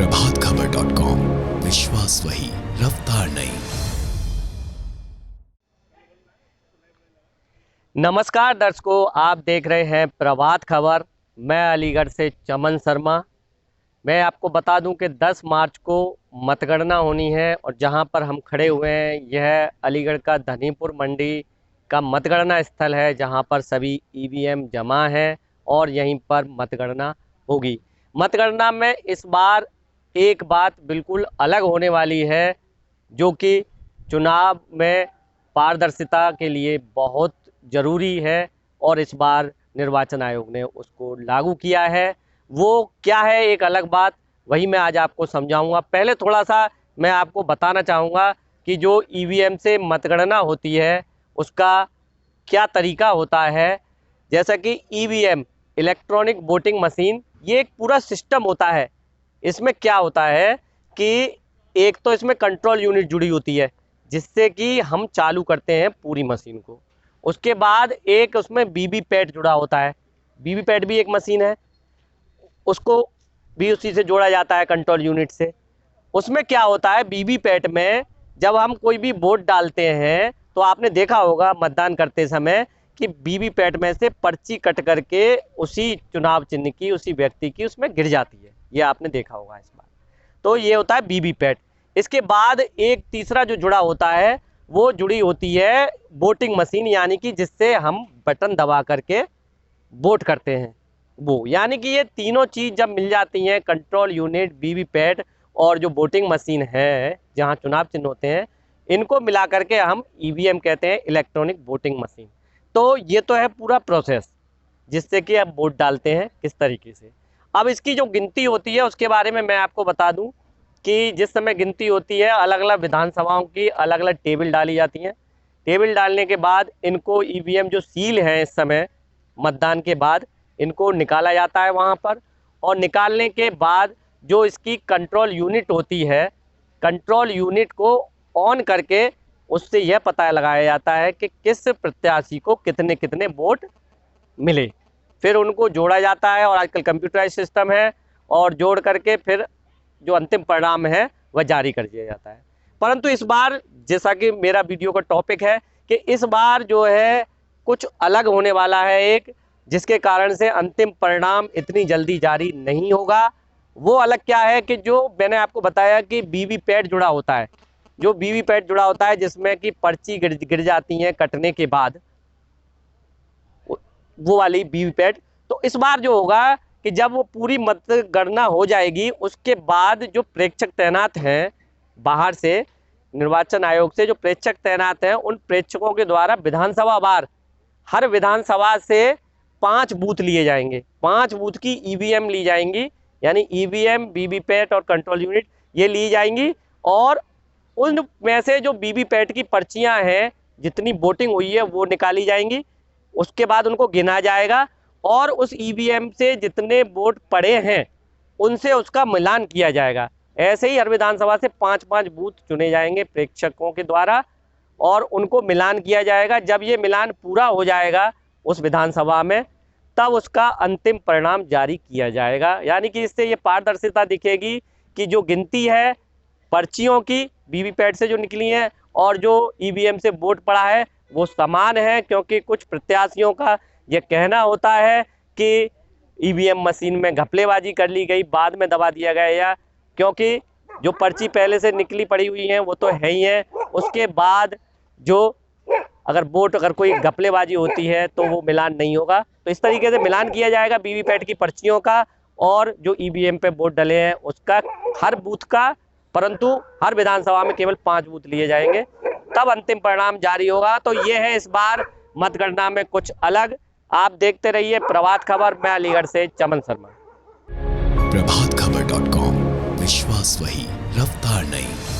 प्रभातखबर.com, विश्वास वही, रफ्तार नहीं। नमस्कार दर्शकों, आप देख रहे हैं प्रभात खबर। मैं अलीगढ़ से चमन शर्मा। मैं आपको बता दूं कि 10 मार्च को मतगणना होनी है और जहां पर हम खड़े हुए हैं यह अलीगढ़ का धनीपुर मंडी का मतगणना स्थल है, जहां पर सभी ईवीएम जमा है और यहीं पर मतगणना होगी। मतगणना में इस बार एक बात बिल्कुल अलग होने वाली है, जो कि चुनाव में पारदर्शिता के लिए बहुत ज़रूरी है और इस बार निर्वाचन आयोग ने उसको लागू किया है। वो क्या है एक अलग बात, वही मैं आज आपको समझाऊंगा। पहले थोड़ा सा मैं आपको बताना चाहूँगा कि जो ईवीएम से मतगणना होती है उसका क्या तरीका होता है। जैसा कि ईवीएम इलेक्ट्रॉनिक वोटिंग मशीन, ये एक पूरा सिस्टम होता है। इसमें क्या होता है कि एक तो इसमें कंट्रोल यूनिट जुड़ी होती है जिससे कि हम चालू करते हैं पूरी मशीन को। उसके बाद एक उसमें वीवीपैट जुड़ा होता है। वीवीपैट भी एक मशीन है, उसको भी उसी से जोड़ा जाता है कंट्रोल यूनिट से। उसमें क्या होता है, वीवीपैट में जब हम कोई भी वोट डालते हैं तो आपने देखा होगा मतदान करते समय कि वीवीपैट में से पर्ची कट करके उसी चुनाव चिन्ह की, उसी व्यक्ति की उसमें गिर जाती है। ये आपने देखा होगा इस बार। तो ये होता है वीवीपैट। इसके बाद एक तीसरा जो जुड़ा होता है वो जुड़ी होती है वोटिंग मशीन, यानी कि जिससे हम बटन दबा करके वोट करते हैं वो। यानी कि ये तीनों चीज़ जब मिल जाती हैं, कंट्रोल यूनिट, वीवीपैट और जो वोटिंग मशीन है जहां चुनाव चिन्ह होते हैं, इनको मिला करके हम ईवीएम कहते हैं, इलेक्ट्रॉनिक वोटिंग मशीन। तो ये तो है पूरा प्रोसेस जिससे कि आप वोट डालते हैं किस तरीके से। अब इसकी जो गिनती होती है उसके बारे में मैं आपको बता दूं कि जिस समय गिनती होती है अलग अलग विधानसभाओं की अलग अलग टेबल डाली जाती हैं। टेबल डालने के बाद इनको ईवीएम जो सील हैं इस समय मतदान के बाद इनको निकाला जाता है वहाँ पर, और निकालने के बाद जो इसकी कंट्रोल यूनिट होती है, कंट्रोल यूनिट को ऑन करके उससे यह पता लगाया जाता है कि किस प्रत्याशी को कितने कितने वोट मिले। फिर उनको जोड़ा जाता है और आजकल कंप्यूटराइज सिस्टम है, और जोड़ करके फिर जो अंतिम परिणाम है वह जारी कर दिया जाता है। परंतु इस बार, जैसा कि मेरा वीडियो का टॉपिक है, कि इस बार जो है कुछ अलग होने वाला है एक, जिसके कारण से अंतिम परिणाम इतनी जल्दी जारी नहीं होगा। वो अलग क्या है कि जो मैंने आपको बताया कि वीवीपैट जुड़ा होता है, जो वीवीपैट जुड़ा होता है जिसमें कि पर्ची गिर जाती हैं कटने के बाद, वो वाली वीवीपैट। तो इस बार जो होगा कि जब वो पूरी मतगणना हो जाएगी उसके बाद जो प्रेक्षक तैनात हैं बाहर से, निर्वाचन आयोग से जो प्रेक्षक तैनात हैं, उन प्रेक्षकों के द्वारा विधानसभा वार हर विधानसभा से 5 बूथ लिए जाएंगे। 5 बूथ की ईवीएम ली जाएंगी, यानी ईवीएम, वीवीपैट और कंट्रोल यूनिट ये ली जाएंगी। और उनमें से जो वीवीपैट की पर्चियां हैं, जितनी वोटिंग हुई है वो निकाली जाएंगी। उसके बाद उनको गिना जाएगा और उस ईवीएम से जितने वोट पड़े हैं उनसे उसका मिलान किया जाएगा। ऐसे ही हर विधानसभा से 5-5 बूथ चुने जाएंगे प्रेक्षकों के द्वारा और उनको मिलान किया जाएगा। जब ये मिलान पूरा हो जाएगा उस विधानसभा में, तब उसका अंतिम परिणाम जारी किया जाएगा। यानी कि इससे ये पारदर्शिता दिखेगी कि जो गिनती है पर्चियों की वीवीपैट से जो निकली है और जो ईवीएम से वोट पड़ा है वो समान है। क्योंकि कुछ प्रत्याशियों का ये कहना होता है कि ईवीएम मशीन में घपलेबाजी कर ली गई, बाद में दबा दिया गया, या क्योंकि जो पर्ची पहले से निकली पड़ी हुई हैं वो तो है ही है, उसके बाद जो अगर कोई घपलेबाजी होती है तो वो मिलान नहीं होगा। तो इस तरीके से मिलान किया जाएगा वीवीपैट की पर्चियों का और जो ईवीएम पे वोट डले हैं उसका, हर बूथ का। परंतु हर विधानसभा में केवल 5 बूथ लिए जाएंगे, तब अंतिम परिणाम जारी होगा। तो ये है इस बार मतगणना में कुछ अलग। आप देखते रहिए प्रभात खबर। मैं अलीगढ़ से चमन शर्मा। प्रभातखबर.com, विश्वास वही, रफ्तार नहीं।